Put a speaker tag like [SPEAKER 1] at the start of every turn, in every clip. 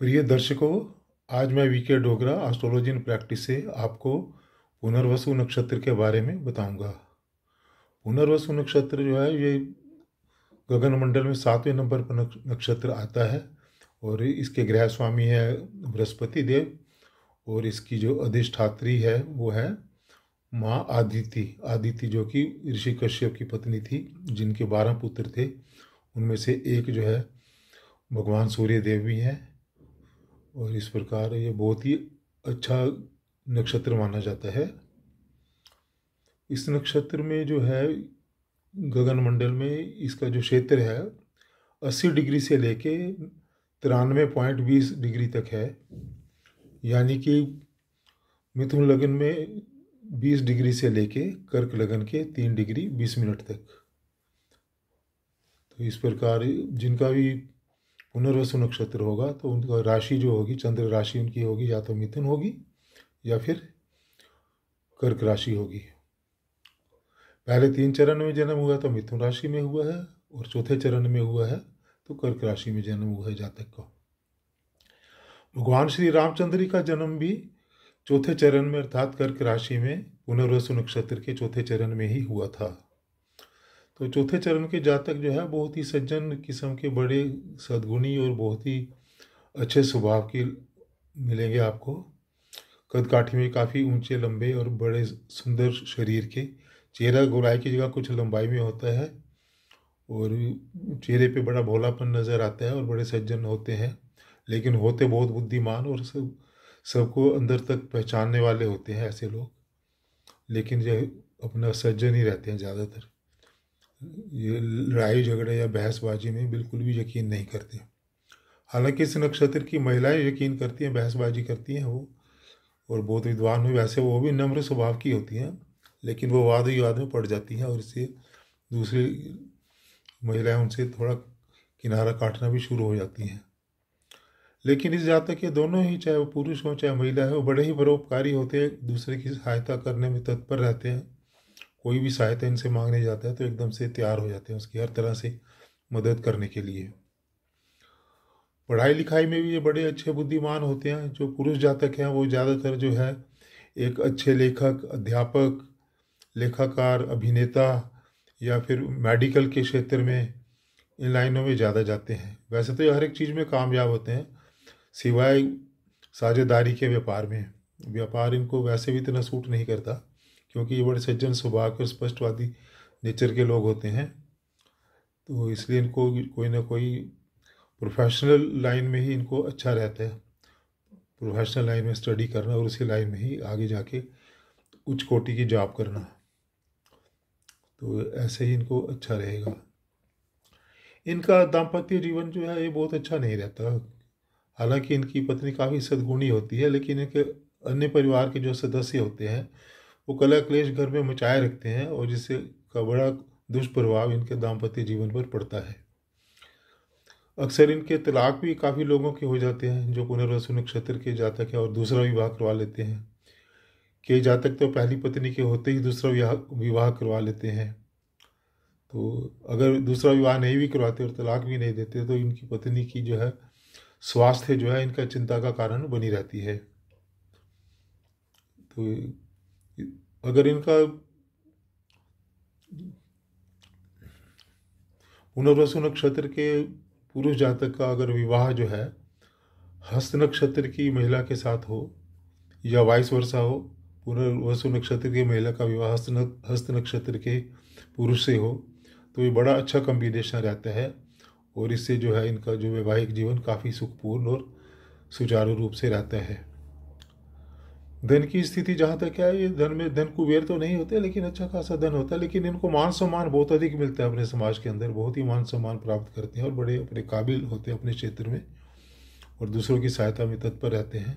[SPEAKER 1] प्रिय दर्शकों, आज मैं VK Dogra astrology in practice से आपको पुनर्वसु नक्षत्र के बारे में बताऊंगा। पुनर्वसु नक्षत्र जो है ये गगनमंडल में 7वें नंबर पर नक्षत्र आता है और इसके ग्रह स्वामी है बृहस्पति देव और इसकी जो अधिष्ठात्री है वो है माँ आदिति। आदिति जो कि ऋषि कश्यप की पत्नी थी, जिनके 12 पुत्र थे। उनमें से एक जो है भगवान सूर्य देव भी हैं और इस प्रकार ये बहुत ही अच्छा नक्षत्र माना जाता है। इस नक्षत्र में जो है गगनमंडल में इसका जो क्षेत्र है 80 डिग्री से लेके 93.20 डिग्री तक है, यानी कि मिथुन लगन में 20 डिग्री से लेके कर्क लगन के 3 डिग्री 20 मिनट तक। तो इस प्रकार जिनका भी पुनर्वसु नक्षत्र होगा तो उनका राशि जो होगी, चंद्र राशि उनकी होगी या तो मिथुन होगी या फिर कर्क राशि होगी। पहले 3 चरण में जन्म हुआ तो मिथुन राशि में हुआ है और चौथे चरण में हुआ है तो कर्क राशि में जन्म हुआ है जातक का। भगवान श्री रामचंद्र का जन्म भी चौथे चरण में अर्थात कर्क राशि में पुनर्वसु नक्षत्र के चौथे चरण में ही हुआ था। तो चौथे चरण के जातक जो है बहुत ही सज्जन किस्म के, बड़े सद्गुणी और बहुत ही अच्छे स्वभाव के मिलेंगे आपको। कद काठी में काफ़ी ऊंचे लंबे और बड़े सुंदर शरीर के, चेहरा गोलाई की जगह कुछ लंबाई में होता है और चेहरे पे बड़ा भोलापन नज़र आता है और बड़े सज्जन होते हैं, लेकिन होते बहुत बुद्धिमान और सबको अंदर तक पहचानने वाले होते हैं ऐसे लोग। लेकिन जो अपना सज्जन ही रहते हैं ज़्यादातर, ये लड़ाई झगड़े या बहसबाजी में बिल्कुल भी यकीन नहीं करते। हालांकि इस नक्षत्र की महिलाएं यकीन करती हैं, बहसबाजी करती हैं वो, और बहुत विद्वान हुई। वैसे वो भी नम्र स्वभाव की होती हैं, लेकिन वो वाद विवाद में पड़ जाती हैं और इससे दूसरी महिलाएं उनसे थोड़ा किनारा काटना भी शुरू हो जाती हैं। लेकिन इस जातक के दोनों ही, चाहे वो पुरुष हो चाहे महिला है, वो बड़े ही परोपकारी होते हैं, दूसरे की सहायता करने में तत्पर रहते हैं। कोई भी सहायता इनसे मांगने जाता है तो एकदम से तैयार हो जाते हैं उसकी हर तरह से मदद करने के लिए। पढ़ाई लिखाई में भी ये बड़े अच्छे बुद्धिमान होते हैं। जो पुरुष जातक हैं वो ज़्यादातर जो है एक अच्छे लेखक, अध्यापक, लेखाकार, अभिनेता या फिर मेडिकल के क्षेत्र में, इन लाइनों में ज़्यादा जाते हैं। वैसे तो ये हर एक चीज़ में कामयाब होते हैं सिवाय साझेदारी के व्यापार में। व्यापार इनको वैसे भी इतना सूट नहीं करता क्योंकि ये बड़े सज्जन स्वभाव के और स्पष्टवादी नेचर के लोग होते हैं। तो इसलिए इनको कोई ना कोई प्रोफेशनल लाइन में ही इनको अच्छा रहता है, प्रोफेशनल लाइन में स्टडी करना और उसी लाइन में ही आगे जाके उच्च कोटि की जॉब करना। तो ऐसे ही इनको अच्छा रहेगा। इनका दाम्पत्य जीवन जो है ये बहुत अच्छा नहीं रहता। हालांकि इनकी पत्नी काफ़ी सद्गुणी होती है, लेकिन इनके अन्य परिवार के जो सदस्य होते हैं वो कलह क्लेश घर में मचाए रखते हैं और जिससे का बड़ा दुष्प्रभाव इनके दाम्पत्य जीवन पर पड़ता है। अक्सर इनके तलाक भी काफ़ी लोगों के हो जाते हैं जो पुनर्वसु नक्षत्र के जातक हैं और दूसरा विवाह करवा लेते हैं। कई जातक तो पहली पत्नी के होते ही दूसरा विवाह करवा लेते हैं। तो अगर दूसरा विवाह नहीं भी करवाते और तलाक भी नहीं देते तो इनकी पत्नी की जो है स्वास्थ्य जो है इनका चिंता का कारण बनी रहती है। तो अगर इनका पुनर्वसु नक्षत्र के पुरुष जातक का अगर विवाह जो है हस्त नक्षत्र की महिला के साथ हो या वाइस वर्षा हो, पुनर्वसु नक्षत्र की महिला का विवाह हस्त नक्षत्र के पुरुष से हो, तो ये बड़ा अच्छा कॉम्बिनेशन रहता है और इससे जो है इनका जो वैवाहिक जीवन काफ़ी सुखपूर्ण और सुचारू रूप से रहता है। धन की स्थिति जहाँ तक है, ये धन कुबेर तो नहीं होते लेकिन अच्छा खासा धन होता है। लेकिन इनको मान सम्मान बहुत अधिक मिलता है अपने समाज के अंदर, बहुत ही मान सम्मान प्राप्त करते हैं और बड़े अपने काबिल होते हैं अपने क्षेत्र में और दूसरों की सहायता में तत्पर रहते हैं।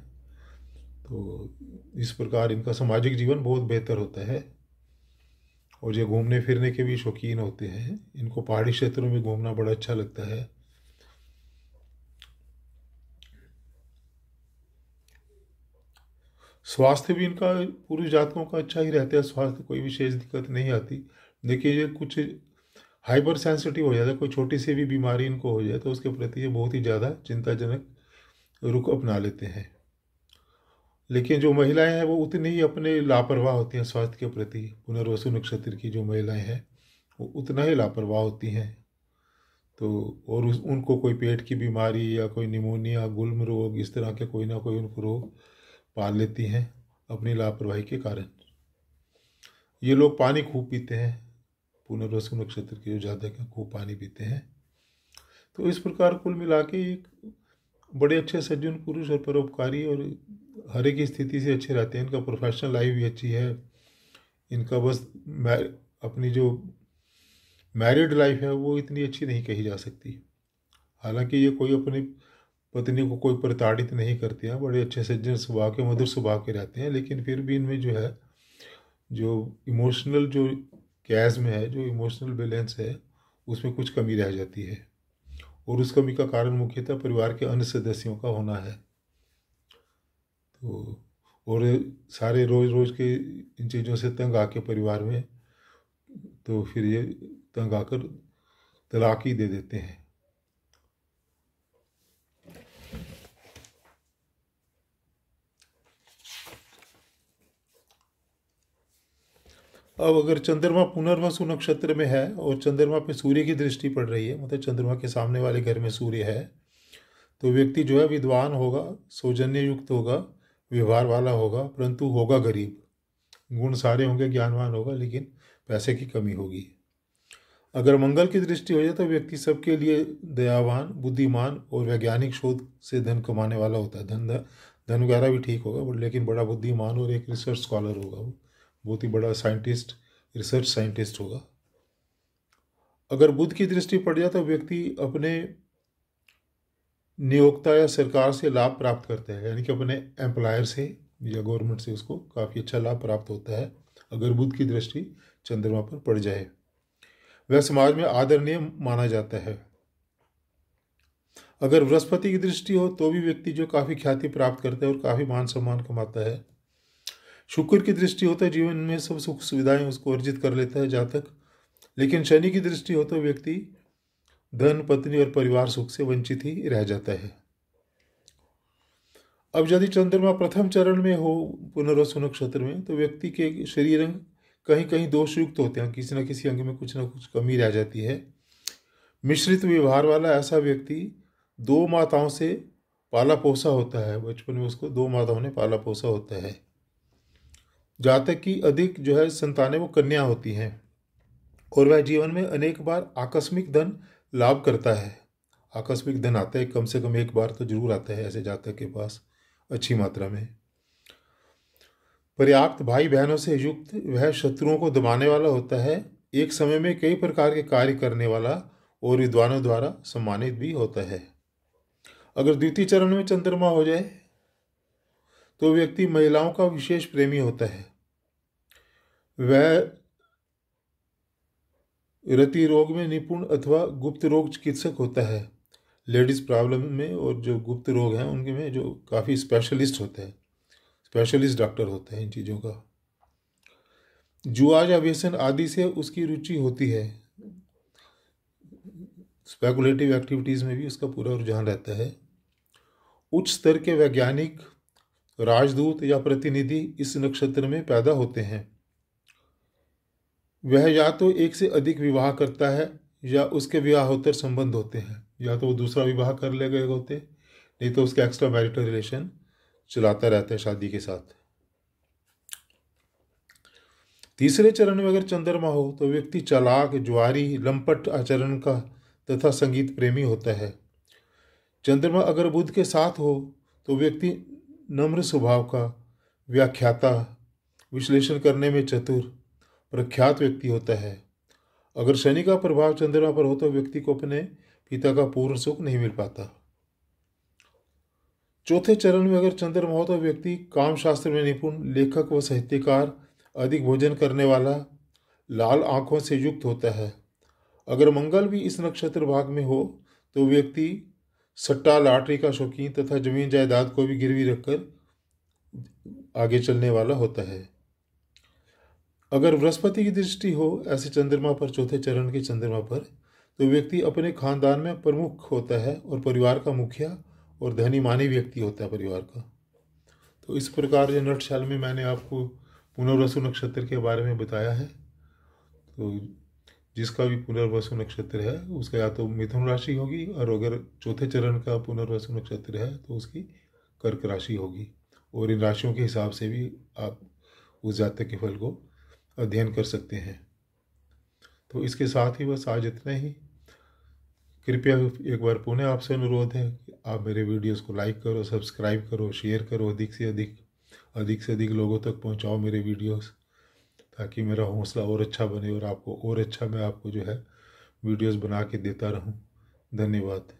[SPEAKER 1] तो इस प्रकार इनका सामाजिक जीवन बहुत बेहतर होता है और ये घूमने फिरने के भी शौकीन होते हैं। इनको पहाड़ी क्षेत्रों में घूमना बड़ा अच्छा लगता है। स्वास्थ्य भी इनका पुरुष जातकों का अच्छा ही रहता है, स्वास्थ्य कोई विशेष दिक्कत नहीं आती। देखिए ये कुछ हाइपर सेंसिटिव हो जाता है, कोई छोटी सी भी बीमारी इनको हो जाए तो उसके प्रति ये बहुत ही ज़्यादा चिंताजनक रुख अपना लेते हैं। लेकिन जो महिलाएं हैं वो उतनी ही अपने लापरवाह होती हैं स्वास्थ्य के प्रति। पुनर्वसु नक्षत्र की जो महिलाएं हैं वो उतना ही लापरवाह होती हैं। तो और उनको कोई पेट की बीमारी या कोई निमोनिया, गुल्म रोग, इस तरह के कोई ना कोई उनको रोग पाल लेती हैं अपनी लापरवाही के कारण। ये लोग पानी खूब पीते हैं, पुनर्वसु नक्षत्र के जो जातक हैं खूब पानी पीते हैं। तो इस प्रकार कुल मिला के एक बड़े अच्छे सज्जन पुरुष और परोपकारी और हर एक स्थिति से अच्छे रहते हैं। इनका प्रोफेशनल लाइफ भी अच्छी है। इनका बस अपनी जो मैरिड लाइफ है वो इतनी अच्छी नहीं कही जा सकती। हालांकि ये कोई अपनी पत्नी को कोई प्रताड़ित नहीं करते हैं, बड़े अच्छे सज्जन स्वभाव के, मधुर स्वभाव के रहते हैं। लेकिन फिर भी इनमें जो है, जो इमोशनल जो कैश में है, जो इमोशनल बैलेंस है, उसमें कुछ कमी रह जाती है। और उस कमी का कारण मुख्यतः परिवार के अन्य सदस्यों का होना है। तो और सारे रोज़ रोज़ के इन चीज़ों से तंग आके परिवार में, तो फिर ये तंग आकर तलाक ही दे देते हैं। अब अगर चंद्रमा पुनर्वसु नक्षत्र में है और चंद्रमा पे सूर्य की दृष्टि पड़ रही है, मतलब चंद्रमा के सामने वाले घर में सूर्य है, तो व्यक्ति जो है विद्वान होगा, सौजन्य युक्त होगा, व्यवहार वाला होगा, परंतु होगा गरीब। गुण सारे होंगे, ज्ञानवान होगा, लेकिन पैसे की कमी होगी। अगर मंगल की दृष्टि हो जाए तो व्यक्ति सबके लिए दयावान, बुद्धिमान और वैज्ञानिक शोध से धन कमाने वाला होता है। धन वगैरह भी ठीक होगा, लेकिन बड़ा बुद्धिमान और एक रिसर्च स्कॉलर होगा, वो बहुत ही बड़ा साइंटिस्ट, रिसर्च साइंटिस्ट होगा। अगर बुध की दृष्टि पड़ जाए तो व्यक्ति अपने नियोक्ता या सरकार से लाभ प्राप्त करता है, यानी कि अपने एम्प्लॉयर से या गवर्नमेंट से उसको काफ़ी अच्छा लाभ प्राप्त होता है अगर बुध की दृष्टि चंद्रमा पर पड़ जाए। वह समाज में आदरणीय माना जाता है। अगर बृहस्पति की दृष्टि हो तो भी व्यक्ति जो काफ़ी ख्याति प्राप्त करता है और काफ़ी मान सम्मान कमाता है। शुक्र की दृष्टि हो तो जीवन में सब सुख सुविधाएं उसको अर्जित कर लेता है जातक। लेकिन शनि की दृष्टि हो तो व्यक्ति धन, पत्नी और परिवार सुख से वंचित ही रह जाता है। अब यदि चंद्रमा प्रथम चरण में हो पुनर्वसु नक्षत्र में, तो व्यक्ति के शरीर अंग कहीं कहीं दोषयुक्त होते हैं, किसी न किसी अंग में कुछ ना कुछ कमी रह जाती है। मिश्रित व्यवहार वाला ऐसा व्यक्ति 2 माताओं से पाला पोसा होता है। बचपन में उसको 2 माताओं ने पाला पोसा होता है। जातक की अधिक जो है संतानें वो कन्या होती हैं और वह जीवन में अनेक बार आकस्मिक धन लाभ करता है। आकस्मिक धन आता है, कम से कम एक बार तो जरूर आता है ऐसे जातक के पास अच्छी मात्रा में। पर्याप्त भाई बहनों से युक्त वह शत्रुओं को दबाने वाला होता है। एक समय में कई प्रकार के कार्य करने वाला और विद्वानों द्वारा सम्मानित भी होता है। अगर द्वितीय चरण में चंद्रमा हो जाए तो व्यक्ति महिलाओं का विशेष प्रेमी होता है। वह रति रोग में निपुण अथवा गुप्त रोग चिकित्सक होता है। लेडीज प्रॉब्लम में और जो गुप्त रोग हैं उनके में जो काफ़ी स्पेशलिस्ट होते हैं, स्पेशलिस्ट डॉक्टर होते हैं इन चीज़ों का। जुआ या व्यसन आदि से उसकी रुचि होती है। स्पेकुलेटिव एक्टिविटीज़ में भी उसका पूरा रुझान रहता है। उच्च स्तर के वैज्ञानिक, राजदूत या प्रतिनिधि इस नक्षत्र में पैदा होते हैं। वह या तो एक से अधिक विवाह करता है या उसके विवाहोत्तर संबंध होते हैं, या तो वो दूसरा विवाह कर ले गए होते, नहीं तो उसके एक्स्ट्रा मैरिटल रिलेशन चलाता रहता है शादी के साथ। तीसरे चरण में अगर चंद्रमा हो तो व्यक्ति चालाक, जुआरी, लंपट आचरण का तथा संगीत प्रेमी होता है। चंद्रमा अगर बुध के साथ हो तो व्यक्ति नम्र स्वभाव का, व्याख्याता, विश्लेषण करने में चतुर, प्रख्यात व्यक्ति होता है। अगर शनि का प्रभाव चंद्रमा पर हो तो व्यक्ति को अपने पिता का पूर्ण सुख नहीं मिल पाता। चौथे चरण में अगर चंद्रमा हो तो व्यक्ति काम शास्त्र में निपुण, लेखक व साहित्यकार, अधिक भोजन करने वाला, लाल आंखों से युक्त होता है। अगर मंगल भी इस नक्षत्र भाग में हो तो व्यक्ति सट्टा, लॉटरी का शौकीन तथा जमीन जायदाद को भी गिरवी रखकर आगे चलने वाला होता है। अगर बृहस्पति की दृष्टि हो ऐसे चंद्रमा पर, चौथे चरण के चंद्रमा पर, तो व्यक्ति अपने खानदान में प्रमुख होता है और परिवार का मुखिया और धनी मानी व्यक्ति होता है परिवार का। तो इस प्रकार जो नटशल में मैंने आपको पुनर्वसु नक्षत्र के बारे में बताया है। तो जिसका भी पुनर्वसु नक्षत्र है उसका या तो मिथुन राशि होगी, और अगर चौथे चरण का पुनर्वसु नक्षत्र है तो उसकी कर्क राशि होगी। और इन राशियों के हिसाब से भी आप उस जातक के फल को अध्ययन कर सकते हैं। तो इसके साथ ही बस आज इतना ही। कृपया एक बार पुनः आपसे अनुरोध है कि आप मेरे वीडियोस को लाइक करो, सब्सक्राइब करो, शेयर करो, अधिक से अधिक लोगों तक पहुंचाओ मेरे वीडियोस, ताकि मेरा हौसला और अच्छा बने और आपको और अच्छा मैं आपको जो है वीडियोस बना के देता रहूं। धन्यवाद।